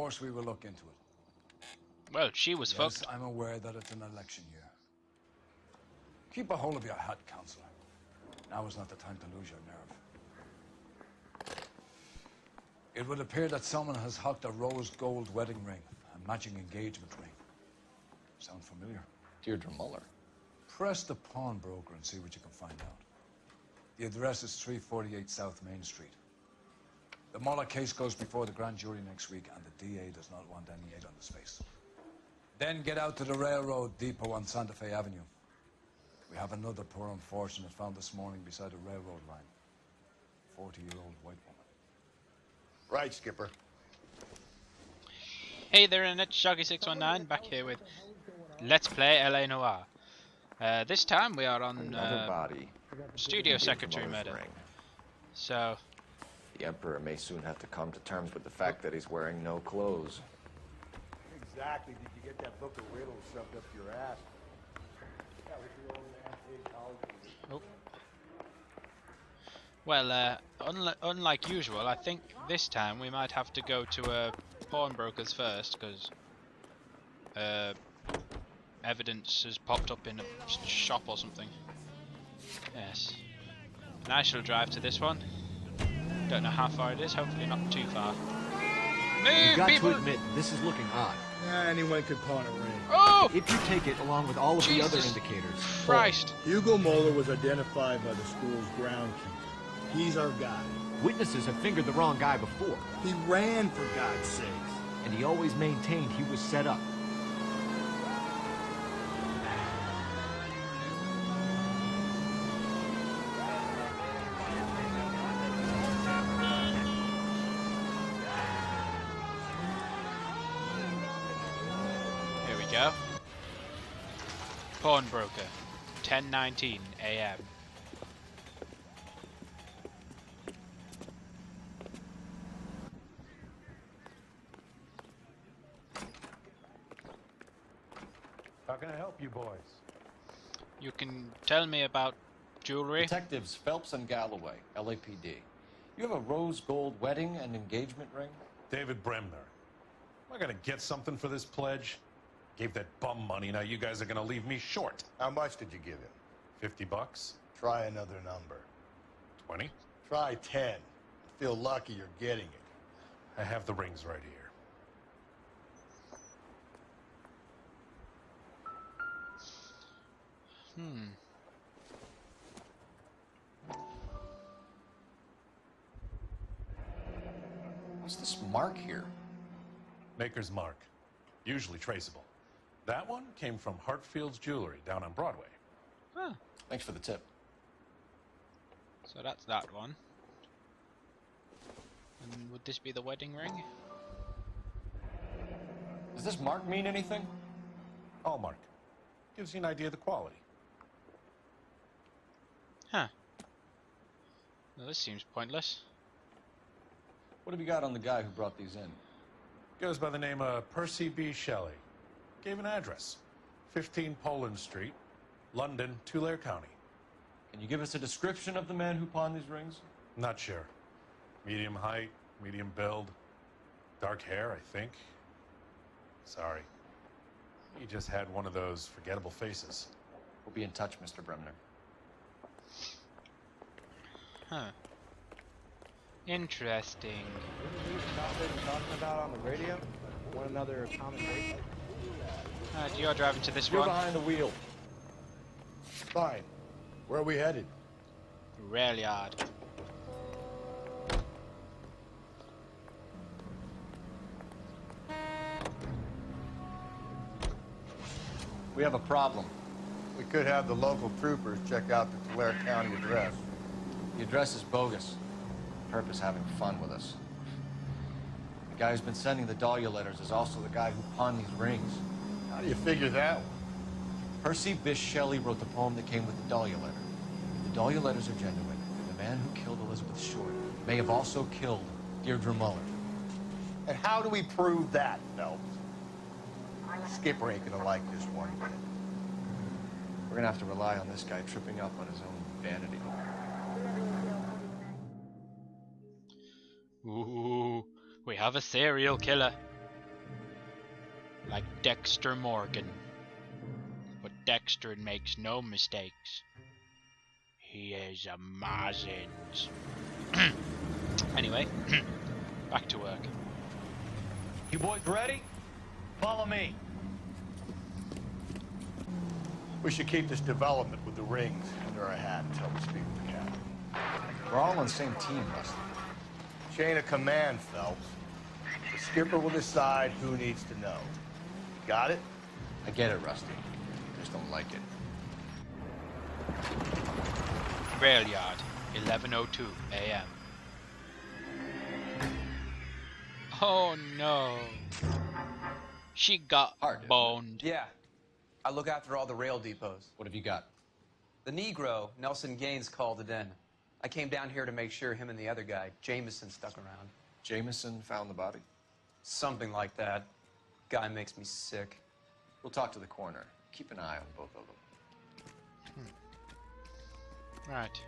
course we will look into it. Well, she was Yes, fucked. I'm aware that it's an election year. Keep a hold of your hat, Counselor. Now is not the time to lose your nerve. It would appear that someone has hocked a rose gold wedding ring, a matching engagement ring. Sound familiar? Deirdre Muller. Press the pawnbroker and see what you can find out. The address is 348 South Main Street. The Muller case goes before the grand jury next week, and the DA does not want any aid on the space. Then get out to the railroad depot on Santa Fe Avenue. We have another poor unfortunate found this morning beside a railroad line. 40-year-old white woman. Right, Skipper. Hey there, Internet. Shoggy619 back here with Let's Play LA Noire. This time we are on body. Studio Secretary murder. Ring. So, The Emperor may soon have to come to terms with the fact that he's wearing no clothes. Exactly. Did you get that book of riddles shoved up your ass? That was the old antique college. well, unlike usual, I think this time we might have to go to a pawnbroker's first, because evidence has popped up in a shop or something. Yes. And I shall drive to this one. Don't know how far it is, hopefully not too far. Move, You've got people! to admit, this is looking odd. Anyone could pawn a ring. Oh! If you take it along with all of the other Jesus indicators... Christ! Hugo Moeller was identified by the school's groundkeeper. He's our guy. Witnesses have fingered the wrong guy before, He ran, for God's sakes. and he always maintained he was set up. Here we go. Pawnbroker, 10:19 a.m. How can I help you boys? You can tell me about jewelry? Detectives Phelps and Galloway, LAPD. You have a rose gold wedding and engagement ring? David Bremner. Am I gonna get something for this pledge? Gave that bum money, now you guys are gonna leave me short. How much did you give him? 50 bucks? Try another number. 20? Try 10. Feel lucky you're getting it. I have the rings right here. What's this mark here? Maker's mark. Usually traceable. That one came from Hartfield's Jewelry down on Broadway. Huh. Thanks for the tip. So that's that one. And would this be the wedding ring? Does this mark mean anything? Hallmark. Gives you an idea of the quality. Huh. Well, this seems pointless. What have you got on the guy who brought these in? Goes by the name of Percy B. Shelley. Gave an address. 15 Poland Street, London, Tulare County. Can you give us a description of the man who pawned these rings? Not sure. Medium height, medium build. Dark hair, I think. Sorry. He just had one of those forgettable faces. We'll be in touch, Mr. Bremner. Huh. Interesting. Talking about on the radio? One another common base? You're driving to this You're one. behind the wheel. Fine. Where are we headed? Railyard. We have a problem. We could have the local troopers check out the Tulare County address. The address is bogus. Purpose having fun with us. The guy who's been sending the Dahlia letters is also the guy who pawned these rings. How do you figure that one? Percy Bysshe Shelley wrote the poem that came with the Dahlia letter. If the Dahlia letters are genuine, the man who killed Elizabeth Short may have also killed Deirdre Muller. And how do we prove that, Phelps? Skipper ain't gonna like this one bit. We're gonna have to rely on this guy tripping up on his own vanity. Ooh, we have a serial killer. Like Dexter Morgan. But Dexter makes no mistakes. He is a Mazins. Anyway, back to work. You boys ready? Follow me. We should keep this development with the rings under our hat until we speak with the captain. We're all on the same team, Rusty. Chain of command, Phelps. The skipper will decide who needs to know. Got it? I get it, Rusty. Just don't like it. Rail yard, 11:02 a.m. Oh no. She got Hard, boned. Yeah. I look after all the rail depots. What have you got? The Negro, Nelson Gaines, called it in. I came down here to make sure him and the other guy, Jameson, stuck around. Jameson found the body? Something like that. Guy makes me sick. We'll talk to the coroner. Keep an eye on both of them. Right.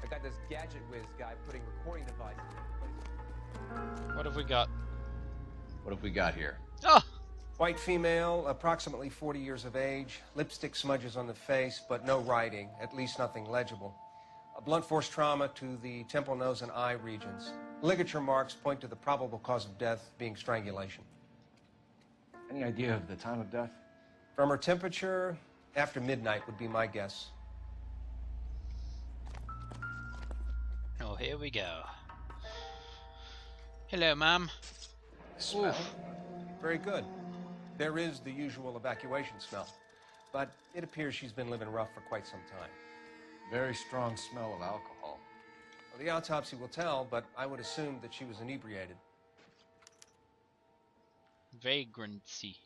I got this gadget whiz guy putting recording devices in place. What have we got? What have we got here? Oh! White female, approximately 40 years of age, lipstick smudges on the face, but no writing, at least nothing legible. A blunt force trauma to the temple, nose, and eye regions. Ligature marks point to the probable cause of death being strangulation. Any idea of the time of death? From her temperature, after midnight would be my guess. Oh, here we go. Hello, ma'am. Smell? Very good. There is the usual evacuation smell, but it appears she's been living rough for quite some time. Very strong smell of alcohol. Well, the autopsy will tell, but I would assume that she was inebriated. Vagrancy.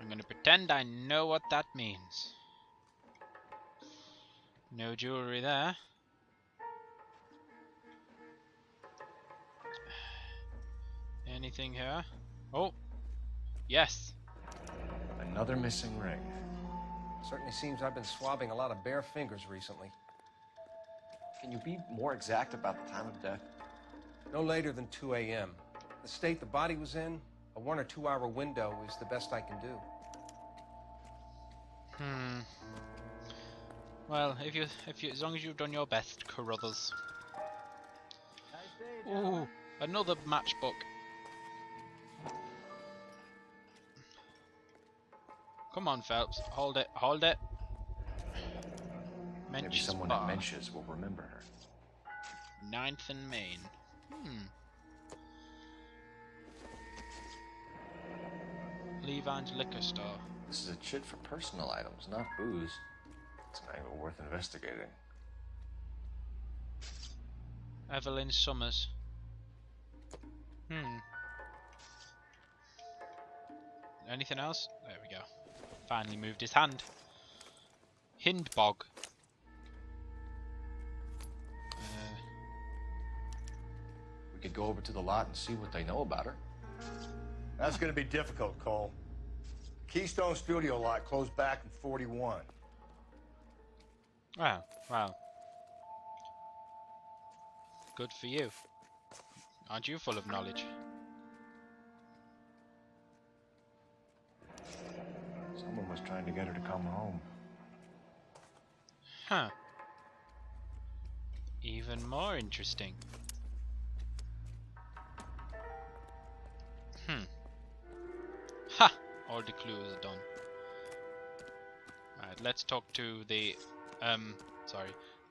I'm gonna pretend I know what that means. No jewelry there. Anything here? Oh, yes. Another missing ring. Certainly seems I've been swabbing a lot of bare fingers recently. Can you be more exact about the time of death? No later than 2 a.m. The state the body was in, a 1 or 2 hour window is the best I can do. Well, if you, as long as you've done your best, Carruthers. Ooh, another matchbook. Come on, Phelps, hold it, hold it. Maybe Mench's someone Bar. at Mench's will remember her. 9th and Main. Levine's liquor store. This is a chit for personal items, not booze. It's an angle worth investigating. Evelyn Summers. Anything else? There we go. Finally moved his hand. Hindbog. We could go over to the lot and see what they know about her. That's going to be difficult, Cole. Keystone Studio lot closed back in 41. Wow, wow. Good for you. Aren't you full of knowledge? Someone was trying to get her to come home. Huh. Even more interesting. Ha! All the clues are done. Alright, let's talk to the,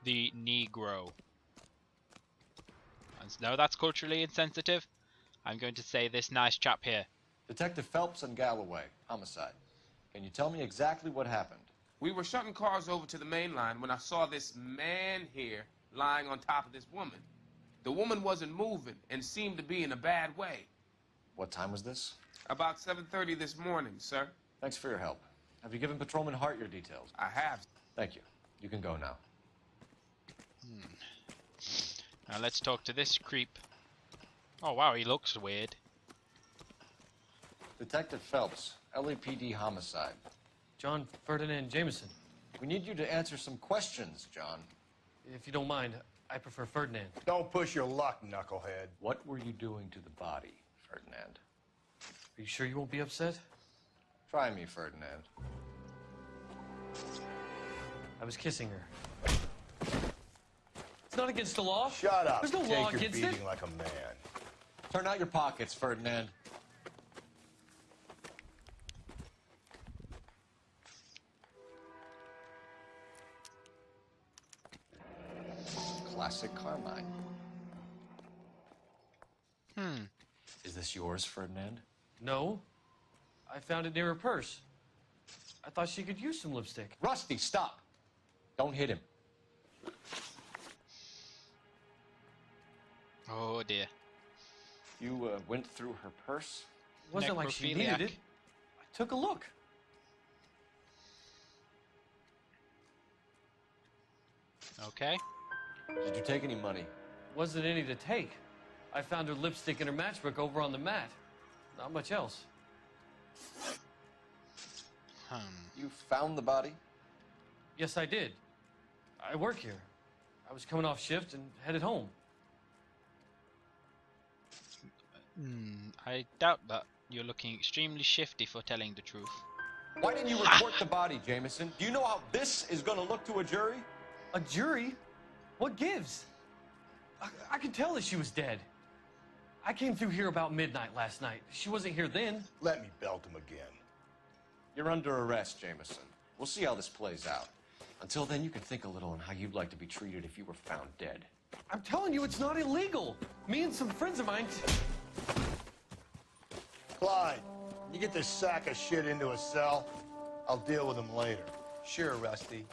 the Negro. And now that's culturally insensitive. I'm going to say this nice chap here. Detective Phelps and Galloway, homicide. Can you tell me exactly what happened? We were shutting cars over to the main line when I saw this man here lying on top of this woman. The woman wasn't moving and seemed to be in a bad way. What time was this? About 7:30 this morning, sir. Thanks for your help. Have you given Patrolman Hart your details? I have. Thank you. You can go now. Now let's talk to this creep. Oh wow, he looks weird. Detective Phelps, LAPD homicide. John Ferdinand Jameson. We need you to answer some questions, John. If you don't mind, I prefer Ferdinand. Don't push your luck, knucklehead. What were you doing to the body, Ferdinand? Are you sure you won't be upset? Try me, Ferdinand. I was kissing her. It's not against the law. Shut up. There's no Take law your against beating it. like a man. Turn out your pockets, Ferdinand. Classic Carmine. Is this yours, Ferdinand? No. I found it near her purse. I thought she could use some lipstick. Rusty, stop. Don't hit him. Oh dear. You went through her purse? It wasn't like she needed it. I took a look. Okay. Did you take any money? Wasn't any to take. I found her lipstick in her matchbook over on the mat. Not much else. You found the body? Yes, I did. I work here. I was coming off shift and headed home. I doubt that. You're looking extremely shifty for telling the truth. Why didn't you report the body, Jameson? Do you know how this is going to look to a jury? A jury? What gives? I could tell that she was dead. I came through here about midnight last night. She wasn't here then. Let me belt him again. You're under arrest, Jameson. We'll see how this plays out. Until then, you can think a little on how you'd like to be treated if you were found dead. I'm telling you, it's not illegal. Me and some friends of mine... Clyde, you get this sack of shit into a cell. I'll deal with him later. Sure, Rusty.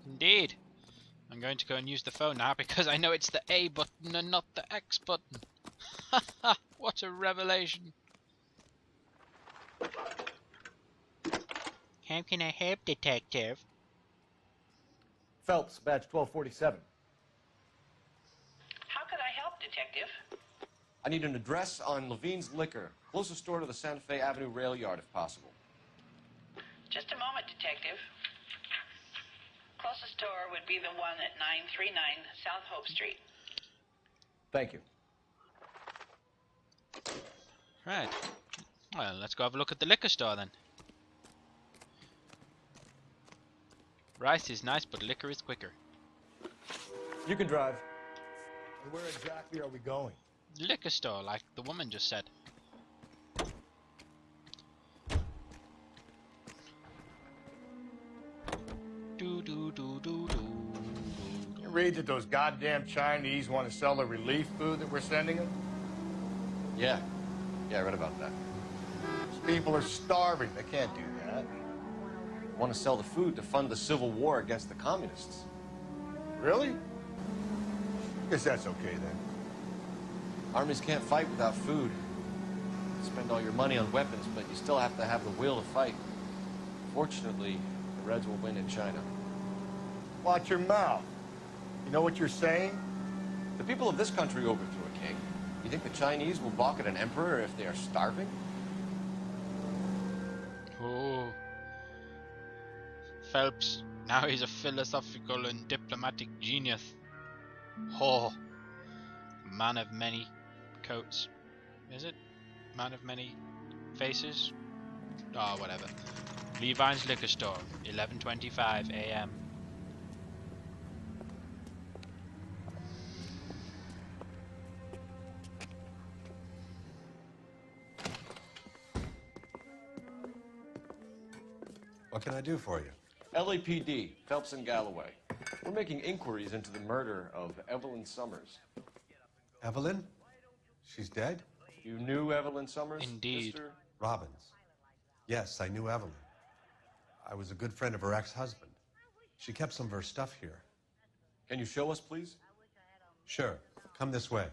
Indeed. I'm going to go and use the phone now because I know it's the A button and not the X button. Haha, what a revelation. How can I help, Detective? Phelps, badge 1247. How could I help, Detective? I need an address on Levine's Liquor. Closest store to the Santa Fe Avenue rail yard, if possible. Just a moment, Detective. Closest store would be the one at 939 South Hope Street. Thank you. Right. Well, let's go have a look at the liquor store then. Rice is nice, but liquor is quicker. You can drive. And where exactly are we going? Liquor store, like the woman just said. Do do do do do. You read that those goddamn Chinese want to sell the relief food that we're sending them? Yeah. Yeah, I read about that. These people are starving. They can't do that. They want to sell the food to fund the civil war against the communists. Really? Guess that's okay then. Armies can't fight without food. You spend all your money on weapons, but you still have to have the will to fight. Fortunately, the Reds will win in China. Watch your mouth. You know what you're saying? The people of this country overthrew a king. You think the Chinese will balk at an emperor if they are starving? Oh. Phelps, now he's a philosophical and diplomatic genius. Oh. Man of many coats. Is it? Man of many faces? Oh, whatever. Levine's Liquor Store, 11:25 a.m. What can I do for you? LAPD, Phelps and Galloway. We're making inquiries into the murder of Evelyn Summers. Evelyn? She's dead? You knew Evelyn Summers? Indeed. Mr. Robbins. Yes, I knew Evelyn. I was a good friend of her ex-husband. She kept some of her stuff here. Can you show us, please? Sure. Come this way.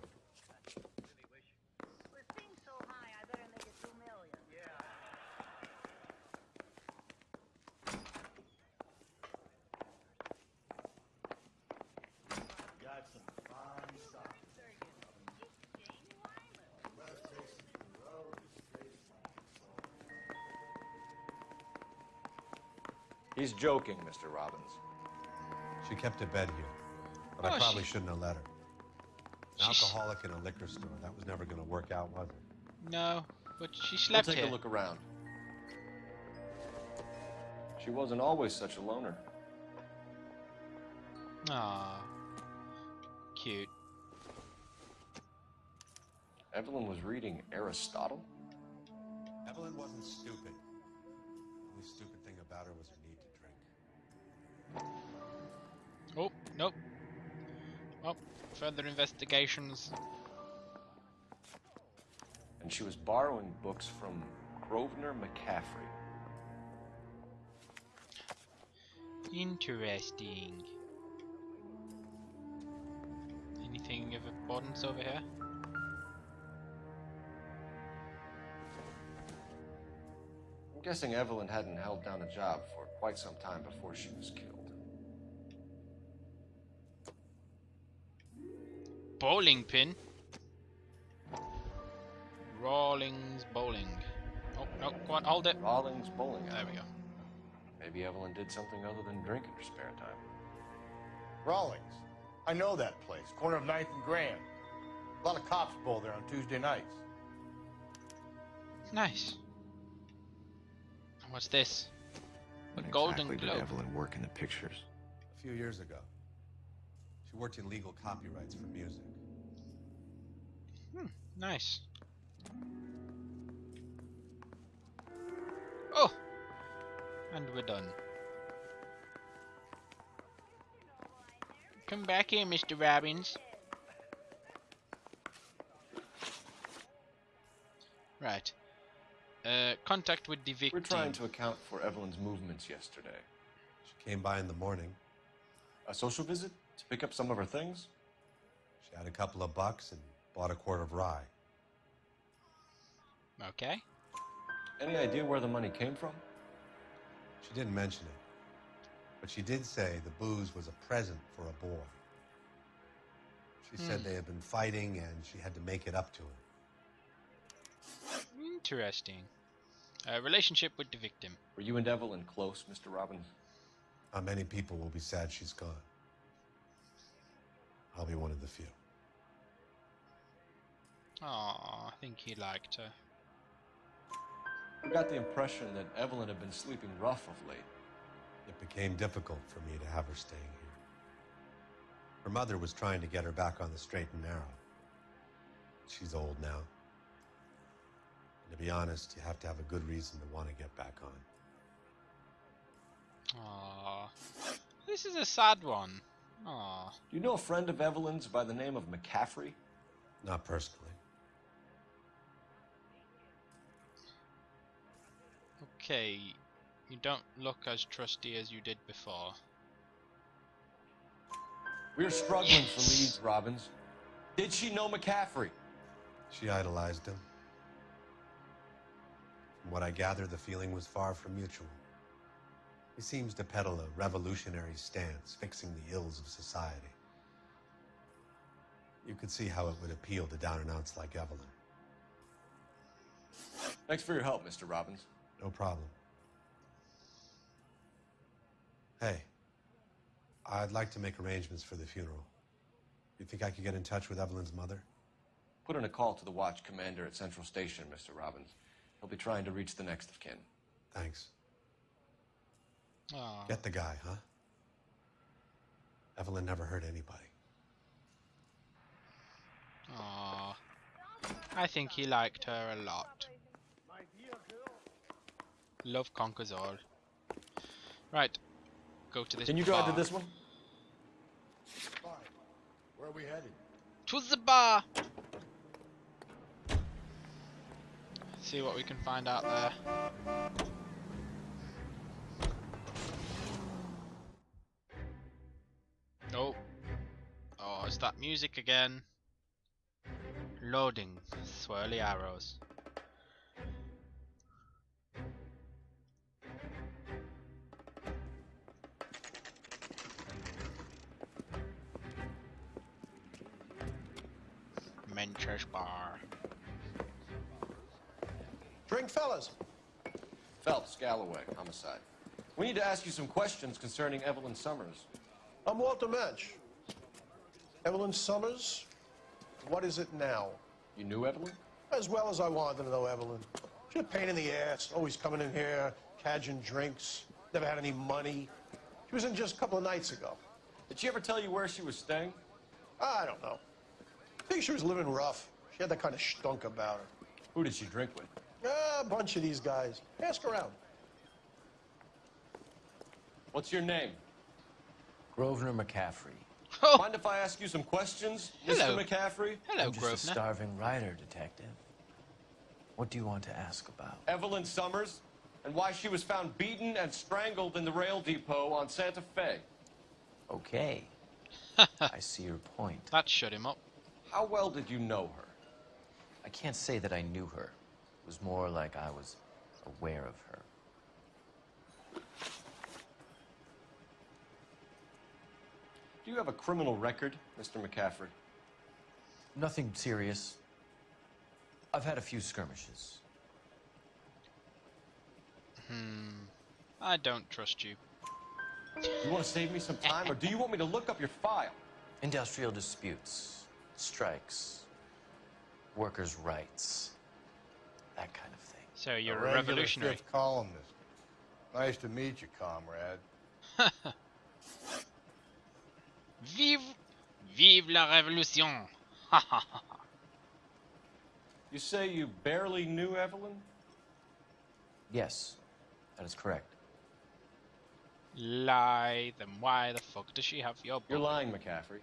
He's joking, Mr. Robbins. She kept a bed here, but I Oh, probably shouldn't have let her. An alcoholic in a liquor store. That was never going to work out, was it? No, but she slept We'll take here. a look around. She wasn't always such a loner. Aww. Cute. Evelyn was reading Aristotle? Evelyn wasn't stupid. The only stupid thing about her was her need to drink. Oh, nope. Oh, further investigations. And she was borrowing books from Grosvenor McCaffrey. Interesting. Anything of importance over here? I'm guessing Evelyn hadn't held down a job for quite some time before she was killed. Bowling pin? Rawlings bowling. Oh, no, go on, hold it. Rawlings bowling alley. There we go. Maybe Evelyn did something other than drink in her spare time. Rawlings. I know that place. Corner of 9th and Grand. A lot of cops bowl there on Tuesday nights. Nice. What's this? A When Golden exactly Globe. did Evelyn work in the pictures? A few years ago. She worked in legal copyrights for music. Nice. Oh! And we're done. Come back here, Mr. Robbins. Right. Contact with the victim. We're trying to account for Evelyn's movements yesterday. She came by in the morning. A social visit? To pick up some of her things? She had a couple of bucks and bought a quart of rye. Okay. Any idea where the money came from? She didn't mention it. But she did say the booze was a present for a boy. She said they had been fighting and she had to make it up to him. Interesting. Relationship with the victim. Were you and Evelyn close, Mr. Robbins? Not many people will be sad she's gone. I'll be one of the few. Aw, I think he liked her. I got the impression that Evelyn had been sleeping rough of late. It became difficult for me to have her staying here. Her mother was trying to get her back on the straight and narrow. She's old now. And to be honest, you have to have a good reason to want to get back on. Aw. This is a sad one. Aw. Do you know a friend of Evelyn's by the name of McCaffrey? Not personally. Okay. You don't look as trusty as you did before. We're struggling for leads, Robbins. Did she know McCaffrey? She idolized him. From what I gather, the feeling was far from mutual. He seems to peddle a revolutionary stance, fixing the ills of society. You could see how it would appeal to down-and-outs like Evelyn. Thanks for your help, Mr. Robbins. No problem. Hey, I'd like to make arrangements for the funeral. You think I could get in touch with Evelyn's mother? Put in a call to the watch commander at Central Station, Mr. Robbins. He'll be trying to reach the next of kin. Thanks. Aw. Get the guy, huh? Evelyn never hurt anybody. Aw. I think he liked her a lot. Love conquers all. Right. Go to this Can you drive to bar. this one? Fine. Where are we headed? To the bar! See what we can find out there. Oh. Oh, it's that music again. Loading. Swirly arrows. Menchurch bar. Drink, fellas. Phelps, Galloway, homicide. We need to ask you some questions concerning Evelyn Summers. I'm Walter Mensch. Evelyn Summers? What is it now? You knew Evelyn? As well as I wanted to know Evelyn. She's a pain in the ass, always coming in here, cadging drinks, never had any money. She was in just a couple of nights ago. Did she ever tell you where she was staying? I don't know. I think she was living rough. She had that kind of stunk about her. Who did she drink with? A bunch of these guys. Ask around. What's your name? Grosvenor McCaffrey. Oh. Mind if I ask you some questions, Hello. Mr. McCaffrey? I'm Hello, just a Grosvenor. starving writer, detective. What do you want to ask about? Evelyn Summers, and why she was found beaten and strangled in the rail depot on Santa Fe. Okay. I see your point. That shut him up. How well did you know her? I can't say that I knew her. It was more like I was aware of her. Do you have a criminal record, Mr. McCaffrey? Nothing serious. I've had a few skirmishes. I don't trust you. You want to save me some time, or do you want me to look up your file? Industrial disputes, strikes, workers' rights, that kind of thing. So you're a regular revolutionary. Fifth columnist. Nice to meet you, comrade. Vive la révolution! Ha ha ha. You say you barely knew Evelyn? Yes, that is correct. Lie. Then why the fuck does she have your book? You're lying, McCaffrey.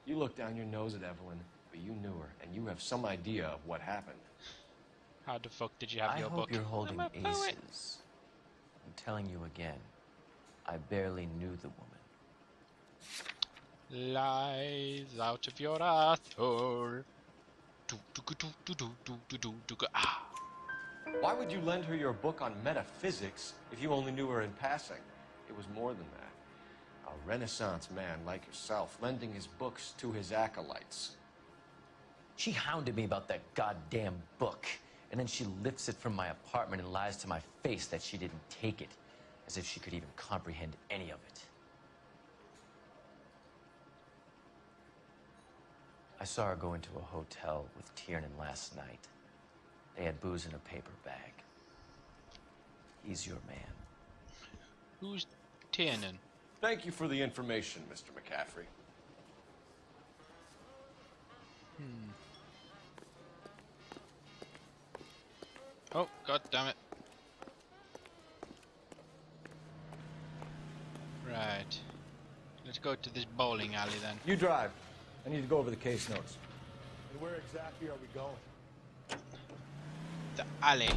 You look down your nose at Evelyn, but you knew her, and you have some idea of what happened. How the fuck did you have I your hope book? you're holding I'm a poet. aces. I'm telling you again, I barely knew the woman. Lies out of your asshole. Ah. Why would you lend her your book on metaphysics if you only knew her in passing? It was more than that. A Renaissance man like yourself lending his books to his acolytes. She hounded me about that goddamn book, and then she lifts it from my apartment and lies to my face that she didn't take it, as if she could even comprehend any of it. I saw her go into a hotel with Tiernan last night. They had booze in a paper bag. He's your man. Who's Tiernan? Thank you for the information, Mr. McCaffrey. Oh, god damn it. Right. Let's go to this bowling alley then. You drive. I need to go over the case notes. And where exactly are we going? The alley.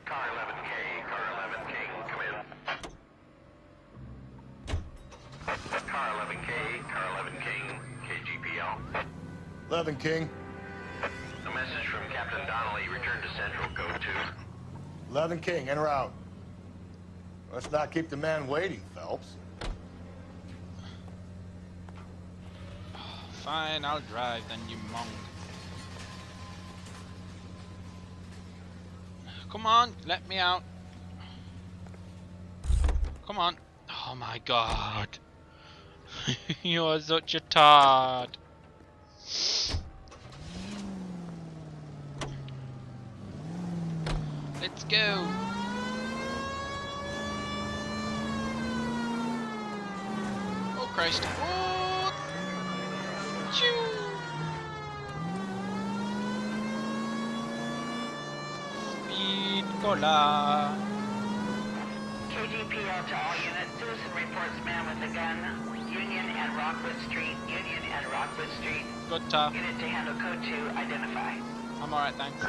Car 11K, Car 11 King, come in. Car 11K, Car 11 King, KGPL. 11 King. A message from Captain Donnelly, return to Central, code 2. 11 King, en route. Let's not keep the man waiting, Phelps. Fine, I'll drive then, you monk. Come on, let me out. Come on. Oh my god. You're such a tard. Let's go. Oh Christ. Oh. Choo. Speed cola. KGPL to all units. Citizen reports man with a gun. Union and Rockwood Street. Union and Rockwood Street. Good talk. Unit to handle code 2. Identify. I'm alright, thanks.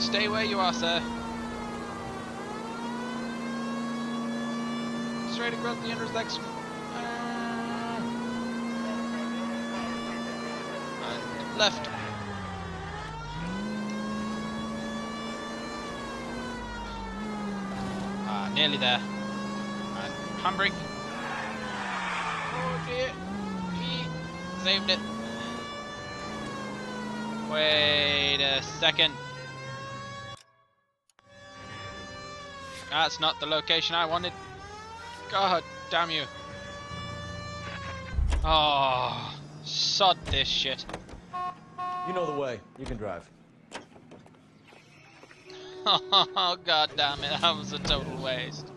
Stay where you are, sir. Straight across the intersection. And left. Nearly there. And handbrake. Oh dear. Saved it. Wait a second. That's not the location I wanted. God damn you. Oh, sod this shit. You know the way. You can drive. Oh, God damn it. That was a total waste.